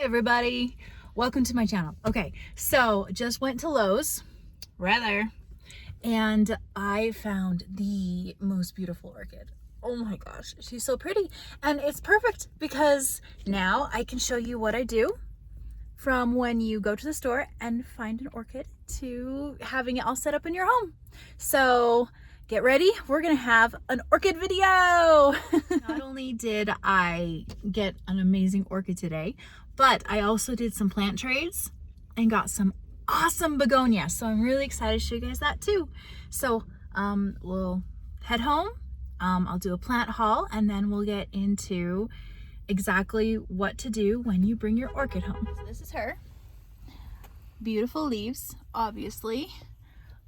Hey everybody, welcome to my channel. Okay, so just went to Lowe's, and I found the most beautiful orchid. Oh my gosh, she's so pretty. And it's perfect because now I can show you what I do from when you go to the store and find an orchid to having it all set up in your home. So get ready, we're gonna have an orchid video. Not only did I get an amazing orchid today, but I also did some plant trades and got some awesome begonia. So I'm really excited to show you guys that too. So we'll head home. I'll do a plant haul and then we'll get into exactly what to do when you bring your orchid home. So this is her. Beautiful leaves, obviously.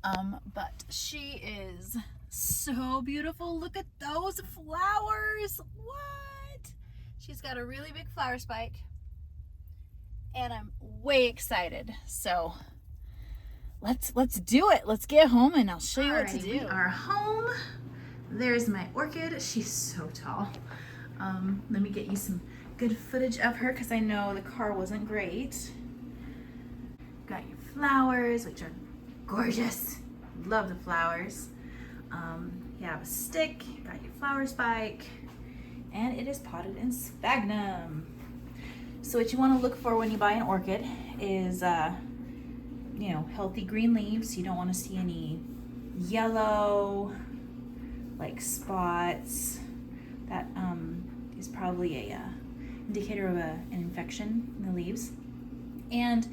But she is so beautiful. Look at those flowers. What? She's got a really big flower spike. And I'm way excited. So let's do it. Let's get home and I'll show you what to do. We are home. There's my orchid. She's so tall. Let me get you some good footage of her because I know the car wasn't great. Got your flowers, which are gorgeous. Love the flowers. You have a stick, got your flower spike, and it is potted in sphagnum. So what you want to look for when you buy an orchid is, healthy green leaves. You don't want to see any yellow, like spots. That is probably a indicator of an infection in the leaves. And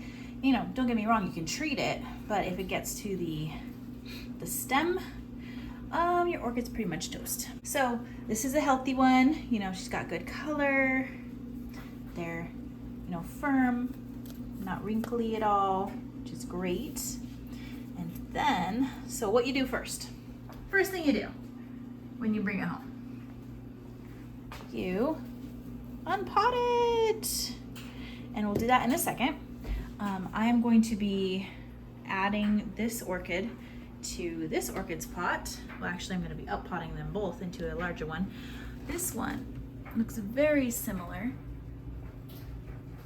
don't get me wrong, you can treat it, but if it gets to the stem, your orchid's pretty much toast. So this is a healthy one. She's got good color. They're firm, not wrinkly at all, which is great. And then, so what you do first thing you do when you bring it home, you unpot it. And we'll do that in a second. I am going to be adding this orchid to this orchid's pot. Well, actually I'm going to be uppotting them both into a larger one. This one looks very similar,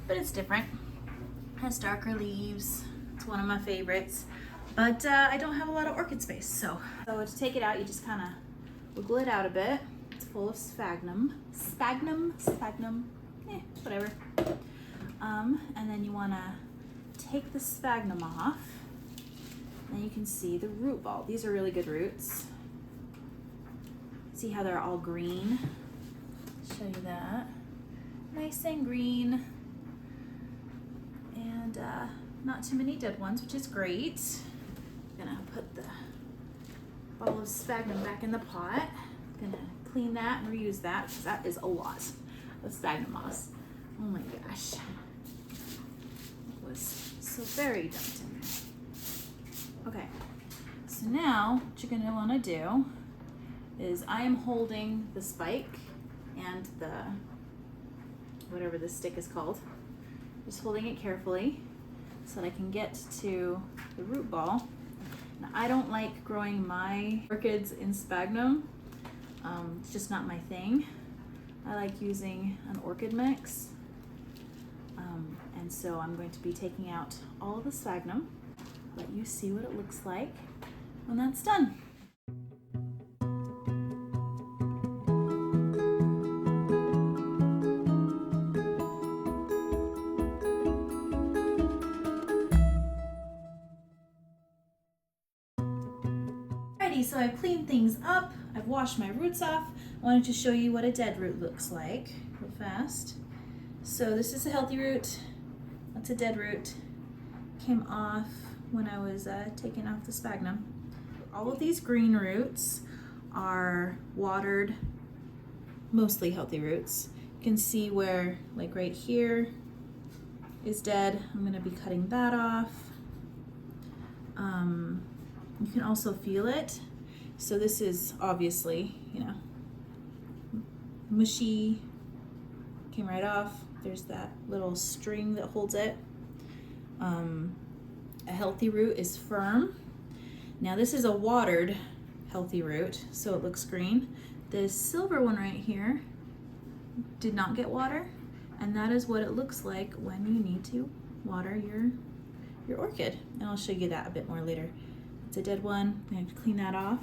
but it's different. Has darker leaves. It's one of my favorites, but I don't have a lot of orchid space. So to take it out, you just kind of wiggle it out a bit. It's full of sphagnum, whatever. And then you want to take the sphagnum off. And you can see the root ball. These are really good roots. See how they're all green? Show you that. Nice and green. And not too many dead ones, which is great. I'm gonna put the ball of sphagnum back in the pot. Gonna clean that and reuse that because that is a lot of sphagnum moss. Oh my gosh. It was so very dumped in there. Okay, so now what you're gonna wanna do is I am holding the spike and the, whatever the stick is called, just holding it carefully so that I can get to the root ball. Now, I don't like growing my orchids in sphagnum. It's just not my thing. I like using an orchid mix. And so I'm going to be taking out all of the sphagnum. Let you see what it looks like when that's done. Alrighty, so I've cleaned things up. I've washed my roots off. I wanted to show you what a dead root looks like real fast. So this is a healthy root. That's a dead root. Came off when I was taking off the sphagnum. All of these green roots are watered, mostly healthy roots. You can see where, like right here, is dead. I'm gonna be cutting that off. You can also feel it. So this is obviously, mushy, came right off. There's that little string that holds it. A healthy root is firm. Now this is a watered healthy root, so it looks green. This silver one right here did not get water, And that is what it looks like when you need to water your orchid. And I'll show you that a bit more later. It's a dead one. I'm going to clean that off.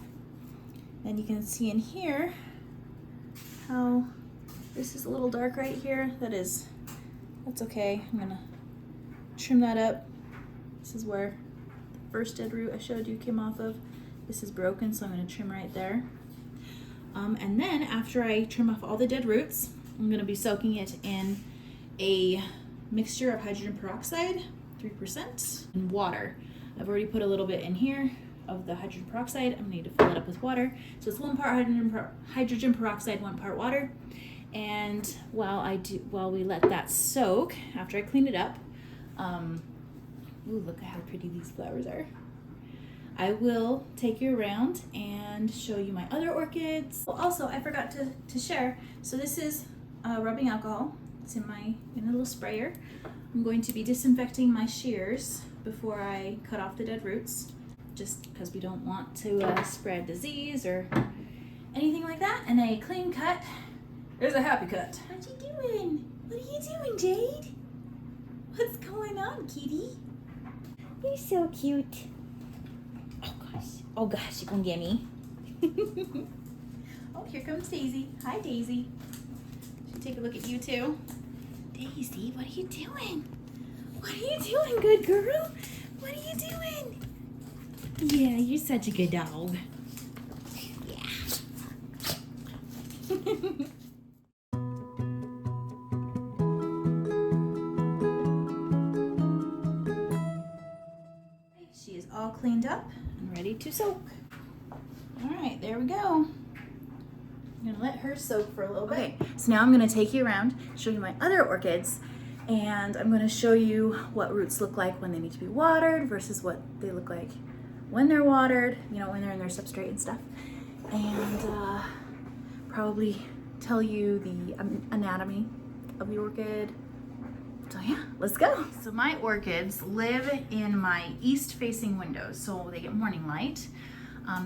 And you can see in here how this is a little dark right here. That's okay. I'm gonna trim that up. This is where the first dead root I showed you came off of. This is broken, so I'm gonna trim right there. And then after I trim off all the dead roots, I'm gonna be soaking it in a mixture of hydrogen peroxide, 3%, and water. I've already put a little bit in here of the hydrogen peroxide. I'm gonna need to fill it up with water. So it's 1 part hydrogen peroxide, 1 part water. And while we let that soak, after I clean it up, ooh, look at how pretty these flowers are. I will take you around and show you my other orchids. Oh, also, I forgot to share. So this is rubbing alcohol. It's in a little sprayer. I'm going to be disinfecting my shears before I cut off the dead roots, just because we don't want to spread disease or anything like that. And a clean cut is a happy cut. What you doing? What are you doing, Jade? What's going on, kitty? You're so cute. Oh gosh, you gonna get me. Oh, here comes Daisy. Hi, Daisy. Should take a look at you too. Daisy, what are you doing? What are you doing, good girl? What are you doing? Yeah, you're such a good dog. Yeah. She is all cleaned up and ready to soak. All right, there we go. I'm gonna let her soak for a little bit. Okay, so now I'm gonna take you around, show you my other orchids, and I'm gonna show you what roots look like when they need to be watered versus what they look like when they're watered, you know, when they're in their substrate and stuff. And probably tell you the anatomy of the orchid. So yeah, let's go. So my orchids live in my east-facing windows, so they get morning light.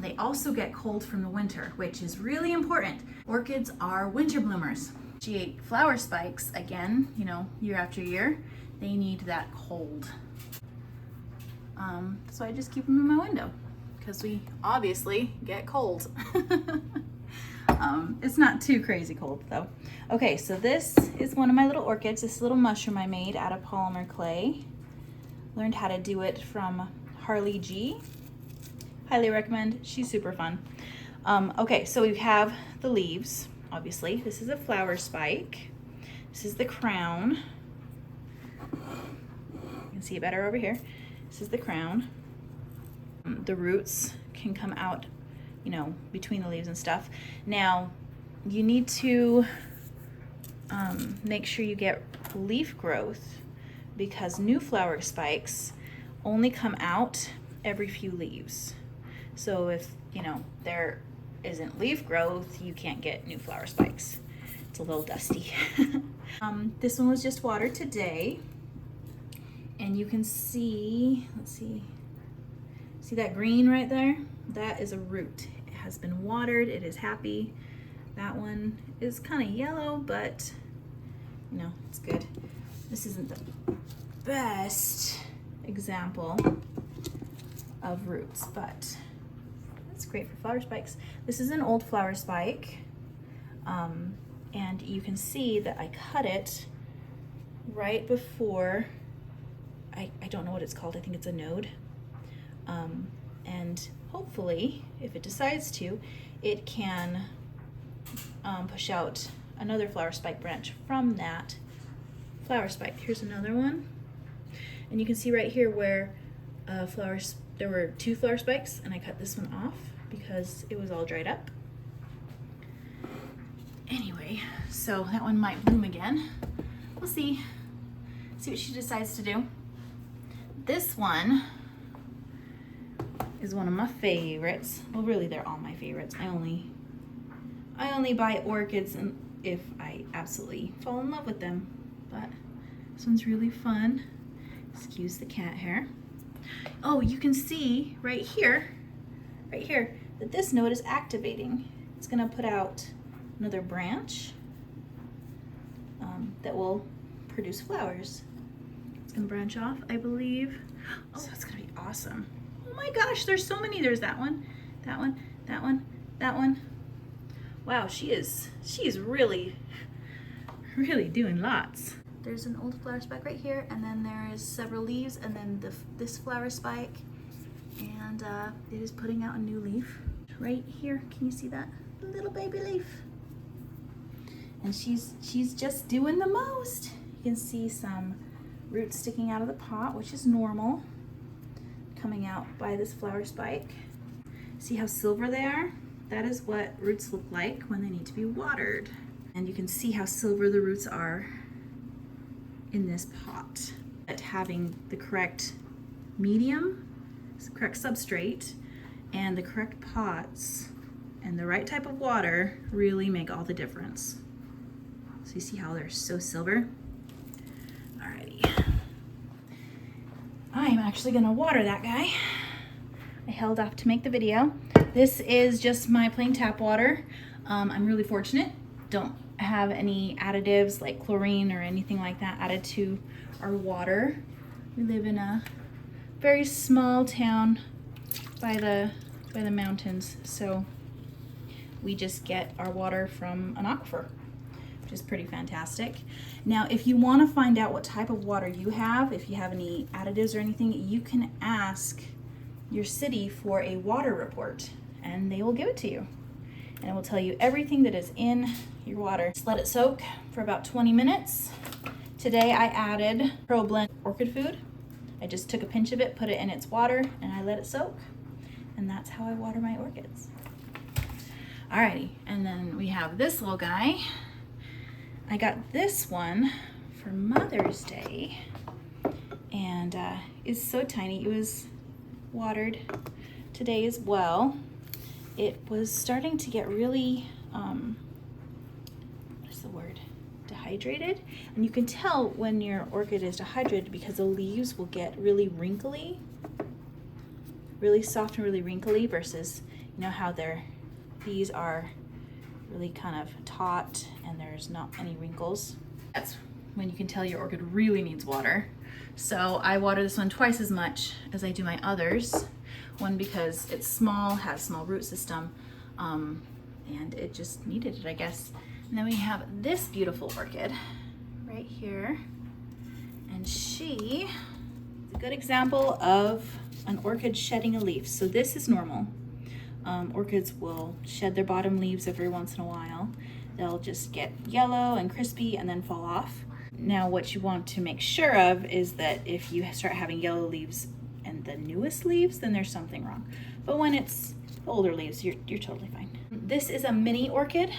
They also get cold from the winter, which is really important. Orchids are winter bloomers. Flower spikes, again, you know, year after year, they need that cold. So I just keep them in my window because we obviously get cold. It's not too crazy cold though. Okay, so this is one of my little orchids, this little mushroom I made out of polymer clay. Learned how to do it from Harley G. Highly recommend, she's super fun. Okay, so we have the leaves, obviously. This is a flower spike. This is the crown. You can see it better over here. This is the crown. The roots can come out, you know, between the leaves and stuff. Now, you need to make sure you get leaf growth because new flower spikes only come out every few leaves. So if, you know, there isn't leaf growth, you can't get new flower spikes. It's a little dusty. This one was just watered today. And you can see, let's see that green right there? That is a root. It has been watered, it is happy. That one is kind of yellow, but you know, it's good. This isn't the best example of roots, but it's great for flower spikes. This is an old flower spike, and you can see that I cut it right before, I don't know what it's called, I think it's a node. And hopefully, if it decides to, it can push out another flower spike branch from that flower spike. Here's another one. And you can see right here where there were 2 flower spikes, and I cut this one off because it was all dried up. Anyway, so that one might bloom again. We'll see what she decides to do. This one is one of my favorites. Well, really, they're all my favorites. I only buy orchids and if I absolutely fall in love with them. But this one's really fun. Excuse the cat hair. Oh, you can see right here, that this node is activating. It's gonna put out another branch that will produce flowers. It's gonna branch off, I believe. Oh, so it's gonna be awesome. Oh my gosh, there's so many. There's that one, that one, that one, that one. Wow, she is really doing lots. There's an old flower spike right here, and then there is several leaves, and then this flower spike, and it is putting out a new leaf right here. Can you see that little baby leaf? And she's just doing the most. You can see some roots sticking out of the pot, which is normal, coming out by this flower spike. See how silver they are? That is what roots look like when they need to be watered. And you can see how silver the roots are in this pot. At having the correct medium, correct substrate, and the correct pots, and the right type of water really make all the difference. So you see how they're so silver? Alrighty. I'm actually gonna water that guy. I held off to make the video. This is just my plain tap water. I'm really fortunate. Don't have any additives like chlorine or anything like that added to our water. We live in a very small town by the mountains, so we just get our water from an aquifer, which is pretty fantastic. Now, if you want to find out what type of water you have, if you have any additives or anything, you can ask your city for a water report, and they will give it to you. And it will tell you everything that is in your water. Just let it soak for about 20 minutes. Today I added ProBlend orchid food. I just took a pinch of it, put it in its water, and I let it soak. And that's how I water my orchids. Alrighty, and then we have this little guy. I got this one for Mother's Day, and it's so tiny. It was watered today as well. It was starting to get really, what's the word? Dehydrated. And you can tell when your orchid is dehydrated because the leaves will get really wrinkly, really soft and really wrinkly, versus, you know, how these are really kind of taut and there's not any wrinkles. That's when you can tell your orchid really needs water. So I water this one twice as much as I do my others. One, because it's small, has small root system, and it just needed it, I guess. And then we have this beautiful orchid right here, and she is a good example of an orchid shedding a leaf. So this is normal. Orchids will shed their bottom leaves every once in a while. They'll just get yellow and crispy and then fall off. Now, what you want to make sure of is that if you start having yellow leaves and the newest leaves, then there's something wrong. But when it's the older leaves, you're totally fine. This is a mini orchid,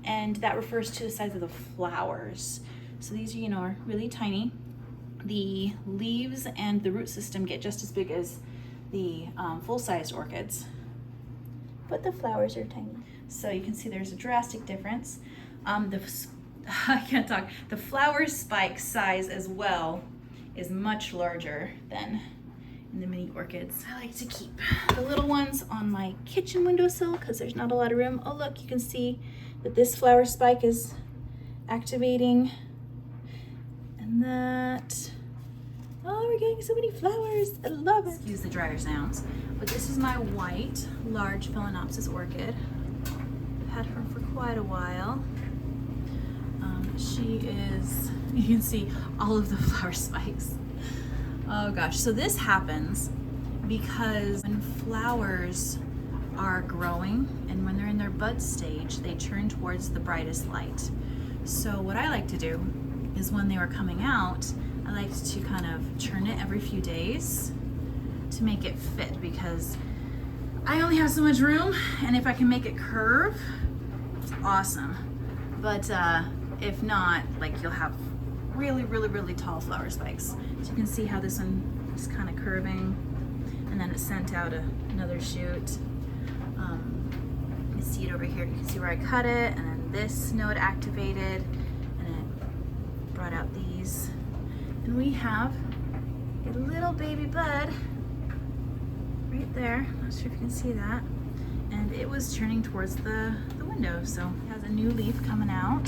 and that refers to the size of the flowers. So these, you know, are really tiny. The leaves and the root system get just as big as the full-sized orchids, but the flowers are tiny. So you can see there's a drastic difference. I can't talk. The flower spike size as well is much larger than in the mini orchids. I like to keep the little ones on my kitchen windowsill because there's not a lot of room. Oh look, you can see that this flower spike is activating, and that, oh, we're getting so many flowers. I love it. Excuse the dryer sounds, but this is my white large Phalaenopsis orchid. I've had her for quite a while. She is, you can see all of the flower spikes. Oh gosh, so this happens because when flowers are growing and when they're in their bud stage, they turn towards the brightest light. So what I like to do is when they were coming out, I like to kind of churn it every few days to make it fit, because I only have so much room, and if I can make it curve, it's awesome. But if not, like, you'll have really, really, really tall flower spikes. So you can see how this one is kind of curving, and then it sent out another shoot. You can see it over here. You can see where I cut it, and then this node activated, and it brought out these. And we have a little baby bud right there. Not sure if you can see that. And it was turning towards the window, so it has a new leaf coming out.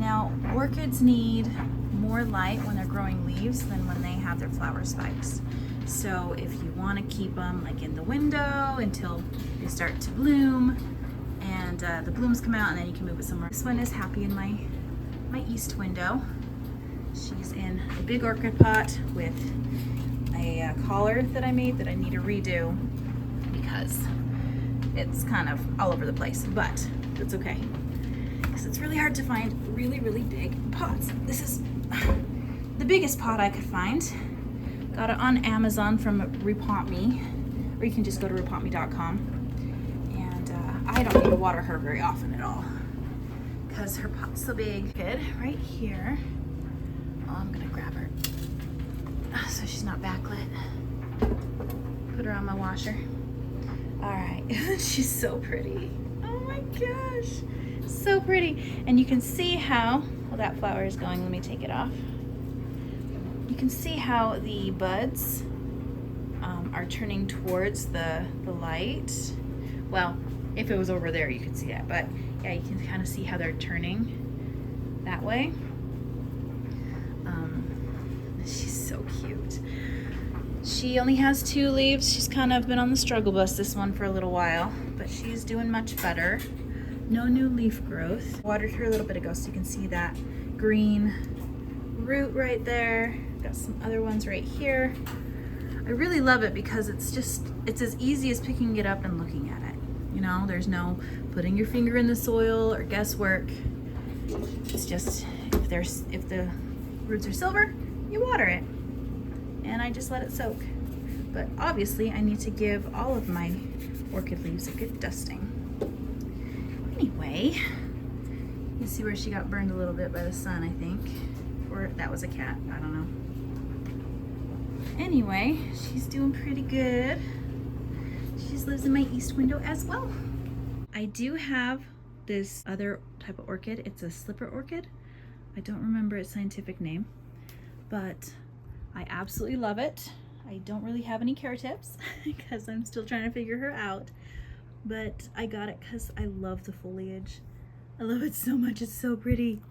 Now, orchids need more light when they're growing leaves than when they have their flower spikes. So if you want to keep them like in the window until they start to bloom and the blooms come out, and then you can move it somewhere. This one is happy in my east window. She's in a big orchid pot with a collar that I made that I need to redo because it's kind of all over the place, but it's okay because it's really hard to find really big pots. This is the biggest pot I could find. Got it on Amazon from Repot Me, or you can just go to repotme.com. And I don't need to water her very often at all because her pot's so big. Good, right here. Oh, I'm gonna grab her so she's not backlit. Put her on my washer. All right, she's so pretty. Oh my gosh, so pretty. And you can see how, well, that flower is going. Let me take it off. You can see how the buds are turning towards the light. Well, if it was over there, you could see that, but yeah, you can kind of see how they're turning that way. She's so cute. She only has 2 leaves. She's kind of been on the struggle bus, this one, for a little while, but she's doing much better. No new leaf growth. Watered her a little bit ago, so you can see that green root right there. Got some other ones right here. I really love it because it's as easy as picking it up and looking at it. You know, there's no putting your finger in the soil or guesswork. It's just, if the roots are silver, you water it. And I just let it soak. But obviously I need to give all of my orchid leaves a good dusting. Anyway, you see where she got burned a little bit by the sun, I think. Or that was a cat, I don't know. Anyway, she's doing pretty good. She just lives in my east window as well. I do have this other type of orchid. It's a slipper orchid. I don't remember its scientific name, but I absolutely love it. I don't really have any care tips because I'm still trying to figure her out, but I got it because I love the foliage. I love it so much. It's so pretty.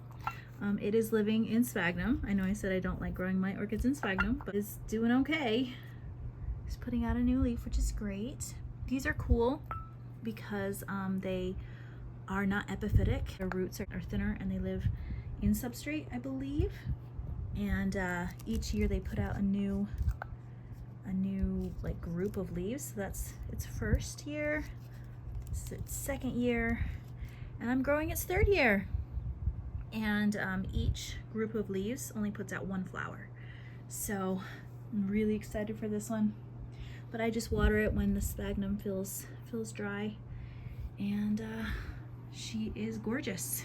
It is living in sphagnum. I know I said I don't like growing my orchids in sphagnum, but it's doing okay. It's putting out a new leaf, which is great. These are cool because they are not epiphytic. Their roots are thinner and they live in substrate, I believe. And each year they put out a new like group of leaves. So that's its first year, it's its second year, and I'm growing its 3rd year. And each group of leaves only puts out 1 flower. So I'm really excited for this one. But I just water it when the sphagnum feels dry. And she is gorgeous.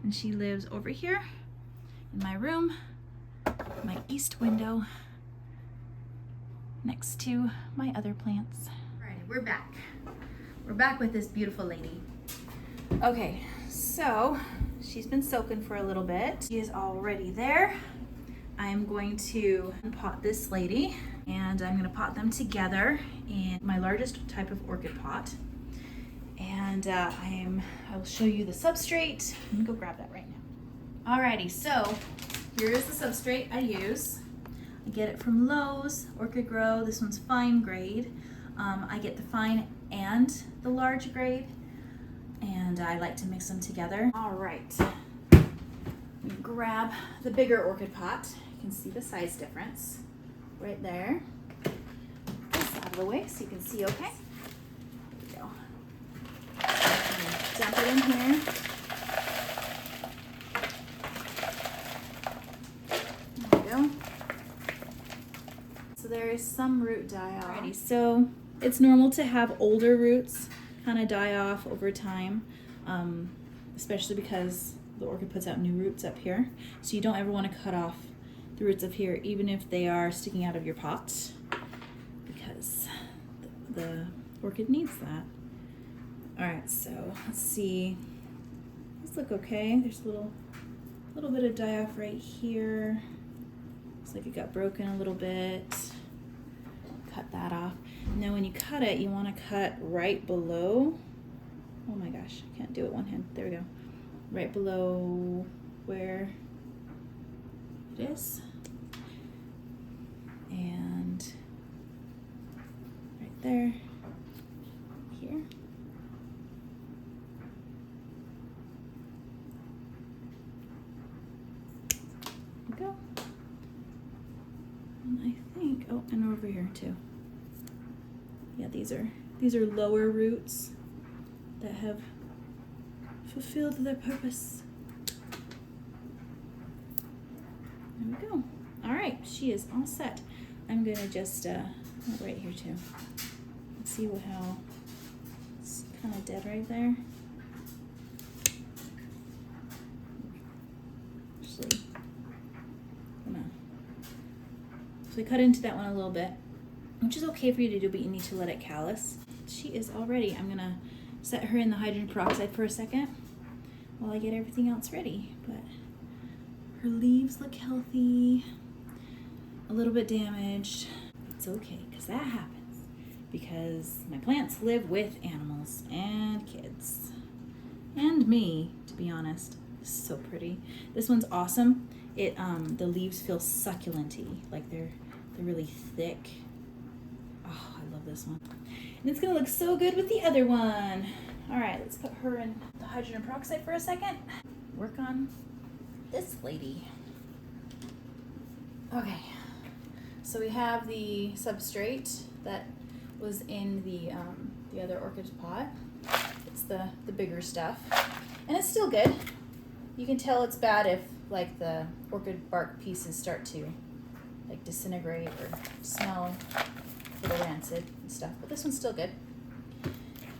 And she lives over here in my room, my east window, next to my other plants. Alrighty, we're back. We're back with this beautiful lady. Okay, so she's been soaking for a little bit. She is already there. I'm going to pot this lady, and I'm gonna pot them together in my largest type of orchid pot. And I will show you the substrate. Let me go grab that right now. Alrighty, so here is the substrate I use. I get it from Lowe's, Orchid Grow. This one's fine grade. I get the fine and the large grade, and I like to mix them together. All right, grab the bigger orchid pot. You can see the size difference right there. This out of the way so you can see okay. There we go. Dump it in here. There we go. So there is some root die off. Alrighty, so it's normal to have older roots kind of die off over time, especially because the orchid puts out new roots up here. So you don't ever want to cut off the roots up here, even if they are sticking out of your pot, because the orchid needs that. All right, so let's see. These look okay. There's a little bit of die off right here. Looks like it got broken a little bit. Cut that off. Now when you cut it, you want to cut right below. Oh my gosh, I can't do it one hand. There we go. Right below where it is. And right there, here. There we go. And I think, oh, and over here too. Yeah, these are lower roots that have fulfilled their purpose. There we go. All right, she is all set. I'm gonna just right here too. Let's see how it's kind of dead right there. Actually, so I cut into that one a little bit, which is okay for you to do, but you need to let it callus. She is all ready. I'm gonna set her in the hydrogen peroxide for a second while I get everything else ready. But her leaves look healthy, a little bit damaged. It's okay, because that happens, because my plants live with animals and kids and me, to be honest. It's so pretty. This one's awesome. It the leaves feel succulent-y, like they're really thick. Oh, I love this one. And it's gonna look so good with the other one. All right, let's put her in the hydrogen peroxide for a second. Work on this lady. Okay, so we have the substrate that was in the other orchid pot. It's the bigger stuff, and it's still good. You can tell it's bad if like the orchid bark pieces start to like disintegrate or smell a little rancid and stuff, but this one's still good.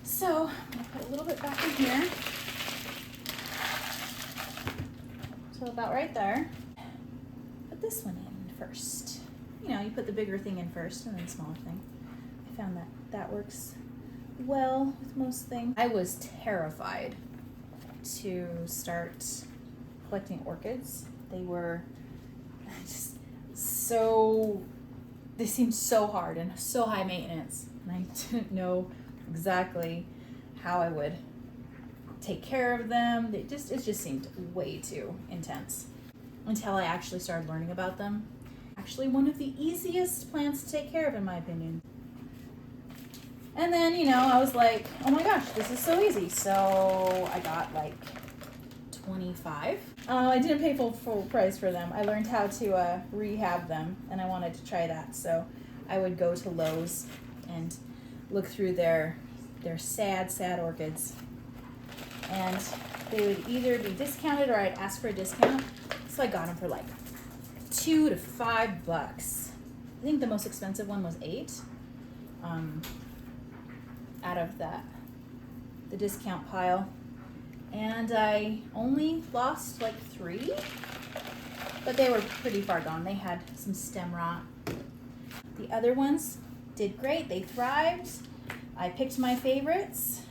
So I'm gonna put a little bit back in here. So about right there. Put this one in first. You know, you put the bigger thing in first and then the smaller thing. I found that works well with most things. I was terrified to start collecting orchids. They were just they seemed so hard and so high maintenance, and I didn't know exactly how I would take care of them. It just seemed way too intense until I actually started learning about them. Actually, one of the easiest plants to take care of, in my opinion. And then, you know, I was like, oh my gosh, this is so easy. So I got like 25. I didn't pay full price for them. I learned how to rehab them, and I wanted to try that. So I would go to Lowe's and look through their sad orchids, and they would either be discounted or I'd ask for a discount. So I got them for like $2 to $5. I think the most expensive one was $8. Out of the discount pile. And I only lost like 3, but they were pretty far gone. They had some stem rot. The other ones did great. They thrived. I picked my favorites,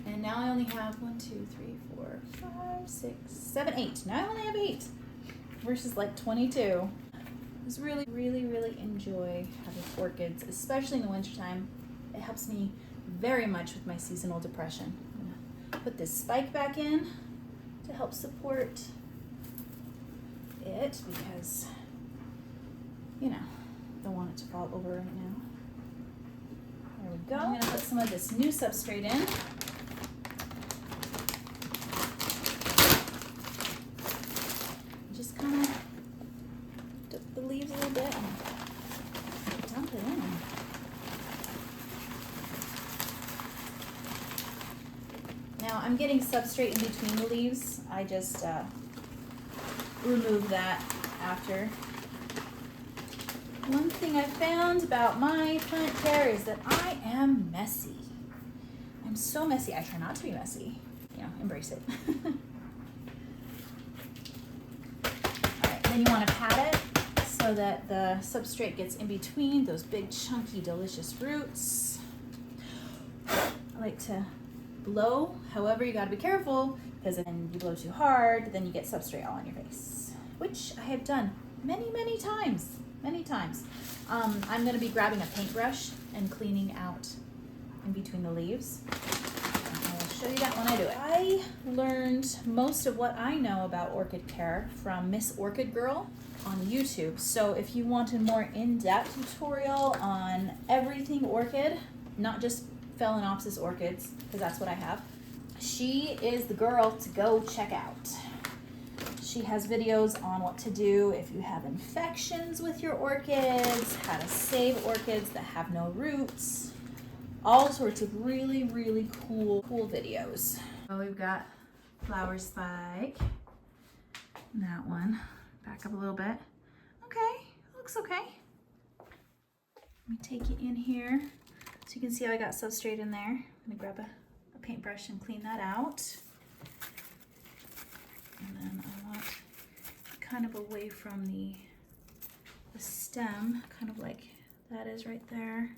and now I only have 1, 2, 3, 4, 5, 6, 7, 8. Now I only have 8 versus like 22. I just really enjoy having orchids, especially in the wintertime. It helps me very much with my seasonal depression. Put this spike back in to help support it, because, you know, don't want it to fall over right now. There we go. I'm going to put some of this new substrate in. Just kind of dip the leaves a little bit and dump it in. Now I'm getting substrate in between the leaves. I just remove that after. One thing I've found about my plant care is that I am messy. I'm so messy. I try not to be messy. You know, embrace it. Alright, then you want to pat it so that the substrate gets in between those big, chunky, delicious roots. I like to blow. However, you gotta be careful, because if you blow too hard, then you get substrate all on your face, which I have done many times. I'm gonna be grabbing a paintbrush and cleaning out in between the leaves. And I will show you that when I do it. I learned most of what I know about orchid care from Miss Orchid Girl on YouTube. So if you want a more in-depth tutorial on everything orchid, not just Phalaenopsis orchids, because that's what I have, she is the girl to go check out. She has videos on what to do if you have infections with your orchids, how to save orchids that have no roots, all sorts of really, really cool videos. So we've got flower spike. That one. Back up a little bit. Okay, looks okay. Let me take you in here so you can see how I got substrate in there. I'm gonna grab a paintbrush and clean that out. And then I want kind of away from the stem, kind of like that is right there.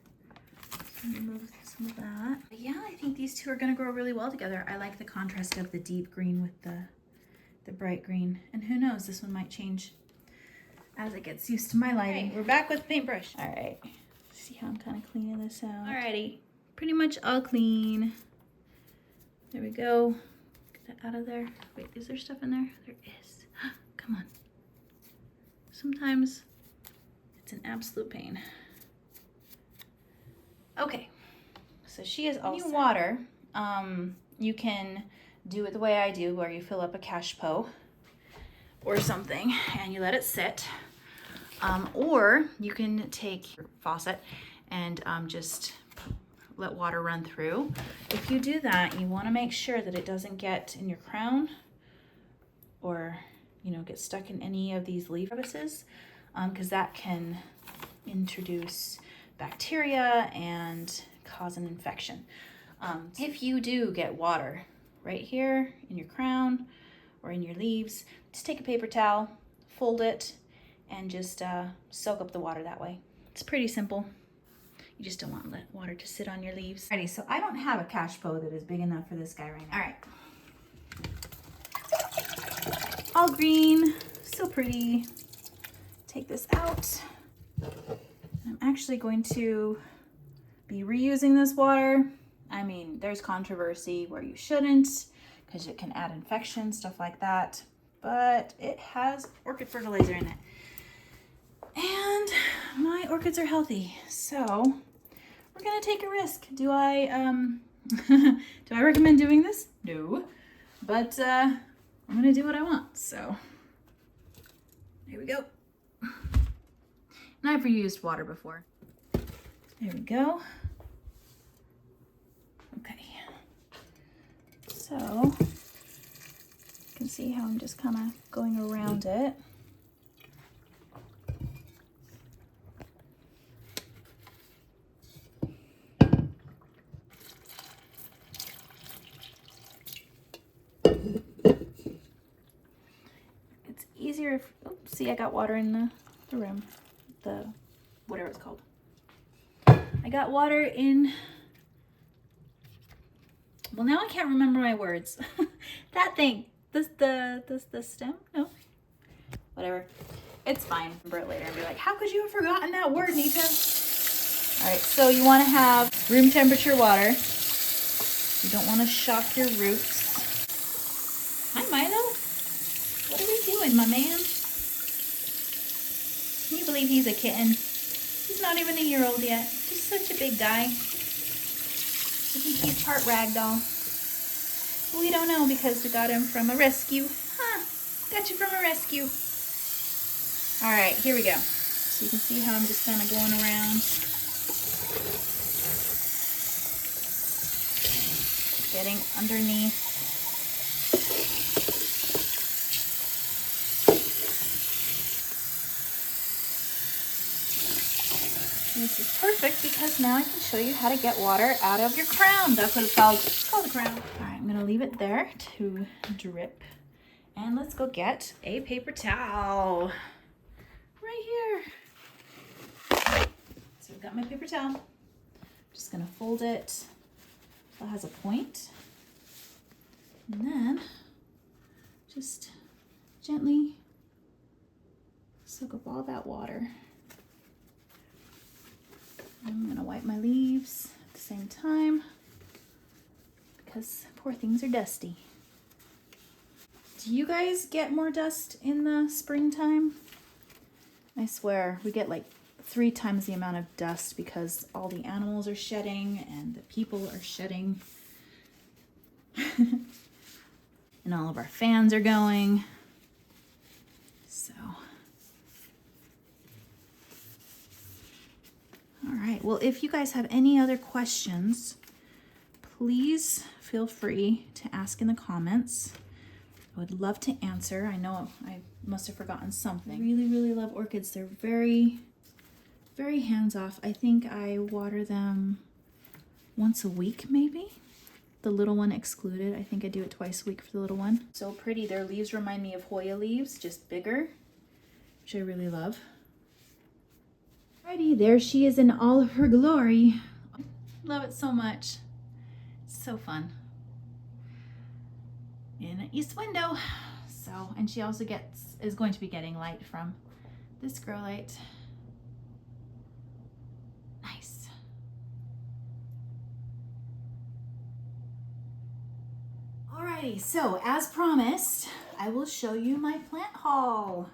So remove some of that. But yeah, I think these two are gonna grow really well together. I like the contrast of the deep green with the bright green. And who knows, this one might change as it gets used to my lighting. Right, we're back with paintbrush. All right, see how I'm kind of cleaning this out. Alrighty, pretty much all clean. There we go. Get that out of there. Wait, is there stuff in there? There is. Come on. Sometimes it's an absolute pain. Okay, so she is all set. Water, you can do it the way I do, where you fill up a cachepot or something and you let it sit. Or you can take your faucet and just let water run through. If you do that, you want to make sure that it doesn't get in your crown or, you know, get stuck in any of these leaf crevices, because that can introduce bacteria and cause an infection. If you do get water right here in your crown or in your leaves, just take a paper towel, fold it, and just soak up the water that way. It's pretty simple. You just don't want water to sit on your leaves. Alrighty, so I don't have a cachepot that is big enough for this guy right now. All right. All green, so pretty. Take this out. I'm actually going to be reusing this water. I mean, there's controversy where you shouldn't, because it can add infection, stuff like that. But it has orchid fertilizer in it. And my orchids are healthy, so we're gonna take a risk. Do I do I recommend doing this? No, but I'm gonna do what I want. So here we go. And I've reused water before. There we go. Okay, so you can see how I'm just kind of going around it. It's easier if, oh, see, I got water in the rim, the whatever it's called. I got water in, well, now I can't remember my words. That thing, the stem, no, whatever. It's fine. Remember it later and be like, how could you have forgotten that word, Nita? All right, so you want to have room temperature water. You don't want to shock your roots. Hi, Milo. What are we doing, my man? Can you believe he's a kitten? He's not even a year old yet. He's such a big guy. I think he's part ragdoll. We don't know because we got him from a rescue. Huh, got you from a rescue. All right, here we go. So you can see how I'm just kind of going around. Getting underneath. This is perfect because now I can show you how to get water out of your crown. That's what it's called. It's called a crown. All right, I'm gonna leave it there to drip. And let's go get a paper towel. Right here. So I've got my paper towel. Just gonna fold it so it has a point. And then just gently soak up all that water. I'm gonna wipe my leaves at the same time. because poor things are dusty. Do you guys get more dust in the springtime? I swear, we get like 3 times the amount of dust because all the animals are shedding and the people are shedding. And all of our fans are going. So, all right. Well, if you guys have any other questions, please feel free to ask in the comments. I would love to answer. I know I must have forgotten something. I really, really love orchids. They're very, very hands-off. I think I water them once a week, maybe. The little one excluded. I think I do it twice a week for the little one. So pretty. Their leaves remind me of Hoya leaves, just bigger, which I really love. Alrighty, there she is in all of her glory. Love it so much. It's so fun. In an east window. So, and she also is going to be getting light from this grow light. Nice. Alrighty, so as promised, I will show you my plant haul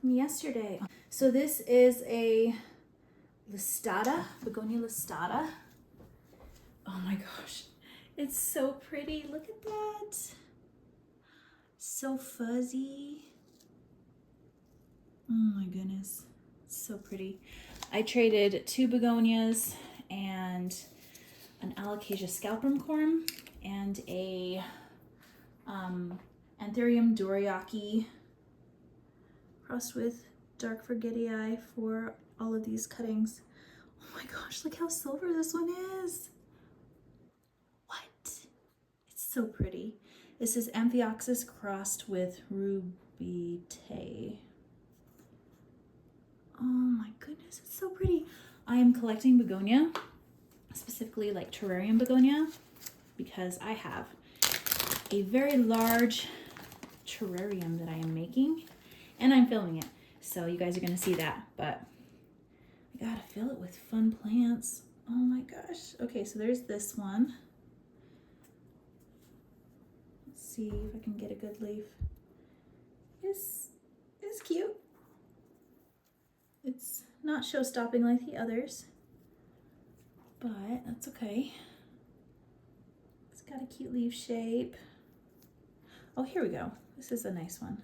from yesterday. So this is a listata, begonia listata. Oh my gosh, it's so pretty. Look at that. So fuzzy. Oh my goodness, it's so pretty. I traded 2 begonias and an alocasia scalprum and a Anthurium doriaki crossed with dark forgetii for all of these cuttings. Oh my gosh, look how silver this one is. What? It's so pretty. This is Amphioxus crossed with Rubite. Oh my goodness, it's so pretty. I am collecting begonia, specifically like terrarium begonia, because I have a very large terrarium that I am making and I'm filming it. So you guys are gonna see that, but I gotta fill it with fun plants. Oh my gosh. Okay, so there's this one. See if I can get a good leaf. It's cute. It's not show-stopping like the others, but that's okay. It's got a cute leaf shape. Oh, here we go. This is a nice one.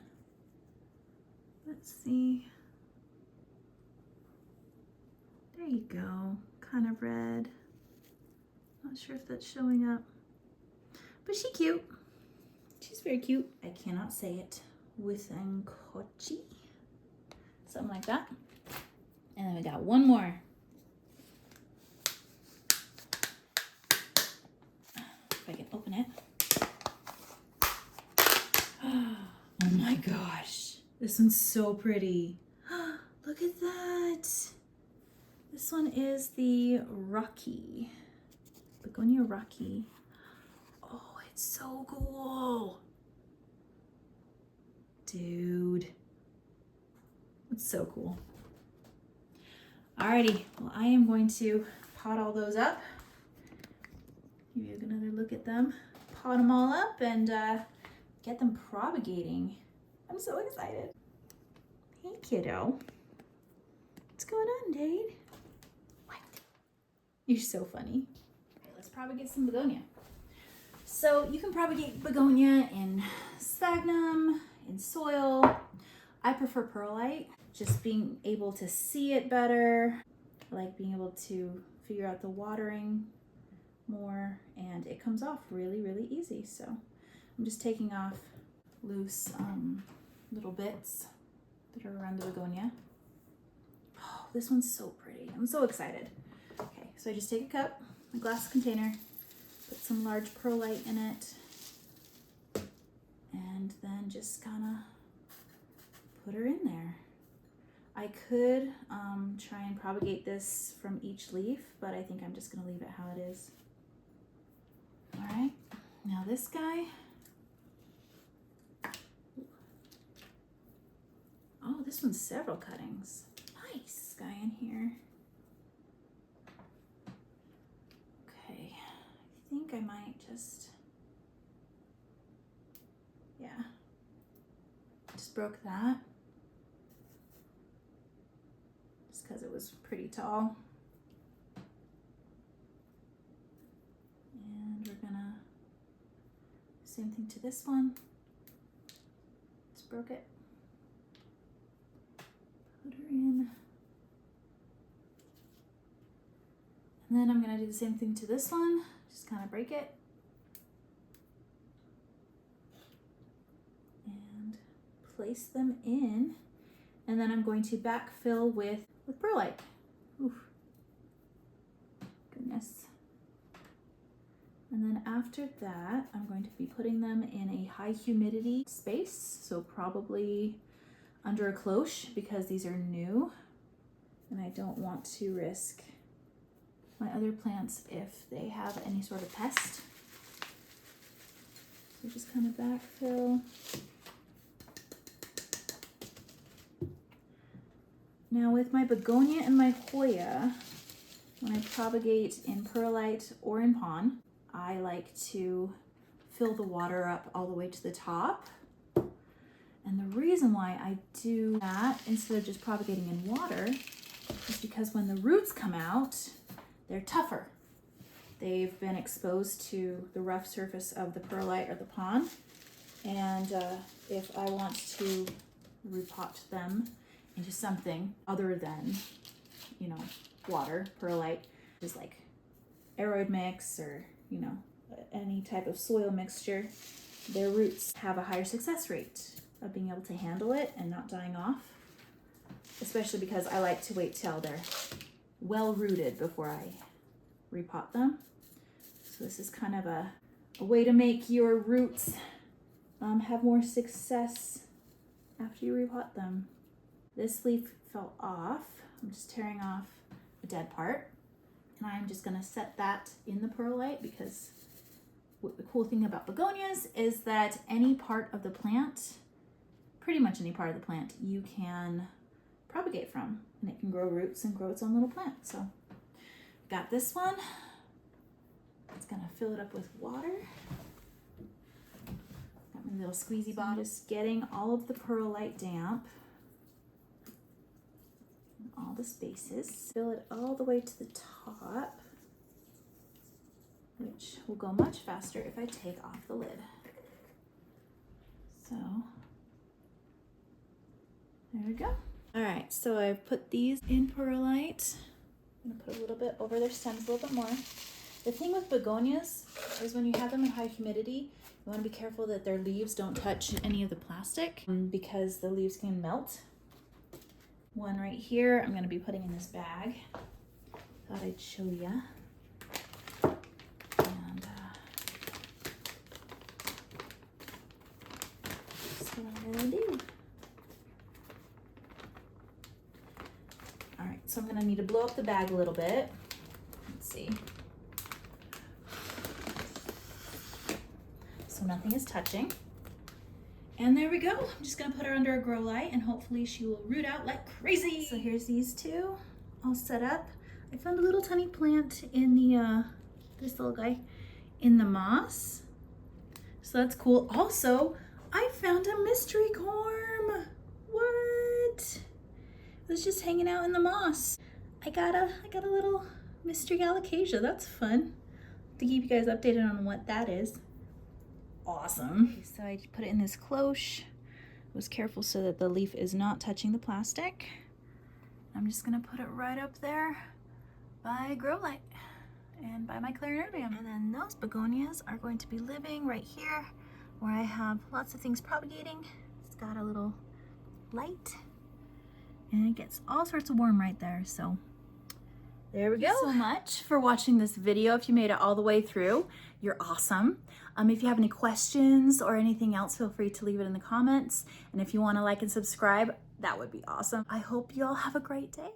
Let's see. There you go. Kind of red. Not sure if that's showing up, but she's cute. She's very cute. I cannot say it with Ankochi. Something like that. And then we got one more. If I can open it. Oh my gosh. This one's so pretty. Look at that. This one is the Rocky. Begonia Rocky. Oh, it's so cool. Dude. It's so cool. Alrighty, well, I am going to pot all those up. Give you another look at them. Pot them all up and get them propagating. I'm so excited. Hey, kiddo. What's going on, Dade? What? You're so funny. Okay, let's propagate some begonia. So you can propagate begonia in sphagnum, in soil. I prefer perlite, just being able to see it better. I like being able to figure out the watering more, and it comes off really, really easy. So I'm just taking off loose little bits that are around the begonia. Oh, this one's so pretty. I'm so excited. Okay, so I just take a cup, a glass container, put some large perlite in it, and then just kind of put her in there. I could try and propagate this from each leaf, but I think I'm just gonna leave it how it is. All right, now this guy. Oh, this one's several cuttings. Nice guy in here. Okay, I think think I might just, yeah, just broke that just because it was pretty tall. And we're gonna, same thing to this one. Just broke it. Put her in. And then I'm gonna do the same thing to this one. Just kind of break it. And place them in. And then I'm going to backfill with perlite. Oof. Goodness. And then after that, I'm going to be putting them in a high humidity space. So probably under a cloche because these are new. And I don't want to risk my other plants if they have any sort of pest. So just kind of backfill. Now with my begonia and my Hoya, when I propagate in perlite or in pon, I like to fill the water up all the way to the top. And the reason why I do that instead of just propagating in water is because when the roots come out, they're tougher. They've been exposed to the rough surface of the perlite or the pon. And if I want to repot them into something other than, you know, water, perlite, just like aroid mix or, you know, any type of soil mixture, their roots have a higher success rate of being able to handle it and not dying off, especially because I like to wait till they're well rooted before I repot them. So this is kind of a way to make your roots have more success after you repot them. This leaf fell off. I'm just tearing off a dead part. And I'm just gonna set that in the perlite because the cool thing about begonias is that any part of the plant, pretty much any part of the plant, you can propagate from, and it can grow roots and grow its own little plant. So got this one. It's gonna fill it up with water. Got my little squeezy bottle. Just getting all of the perlite damp. All the spaces. Fill it all the way to the top, which will go much faster if I take off the lid. So there we go. All right, so I've put these in perlite. I'm gonna put a little bit over their stems, a little bit more. The thing with begonias is when you have them in high humidity, you wanna be careful that their leaves don't touch any of the plastic because the leaves can melt. One right here, I'm gonna be putting in this bag. Thought I'd show ya. And that's what I'm gonna do. All right, so I'm gonna need to blow up the bag a little bit. Let's see. So nothing is touching. And there we go. I'm just gonna put her under a grow light and hopefully she will root out like crazy. So here's these two all set up. I found a little tiny plant in the, this little guy, in the moss. So that's cool. Also, I found a mystery corm. What? It was just hanging out in the moss. I got a little mystery alocasia. That's fun to keep you guys updated on what that is. Awesome. Okay, so I put it in this cloche. I was careful so that the leaf is not touching the plastic. I'm just gonna put it right up there by grow light and by my clarinarium. And then those begonias are going to be living right here where I have lots of things propagating. It's got a little light and it gets all sorts of warm right there. So there we go. Thank you so much for watching this video. If you made it all the way through, you're awesome. If you have any questions or anything else, feel free to leave it in the comments. And if you want to like and subscribe, that would be awesome. I hope you all have a great day.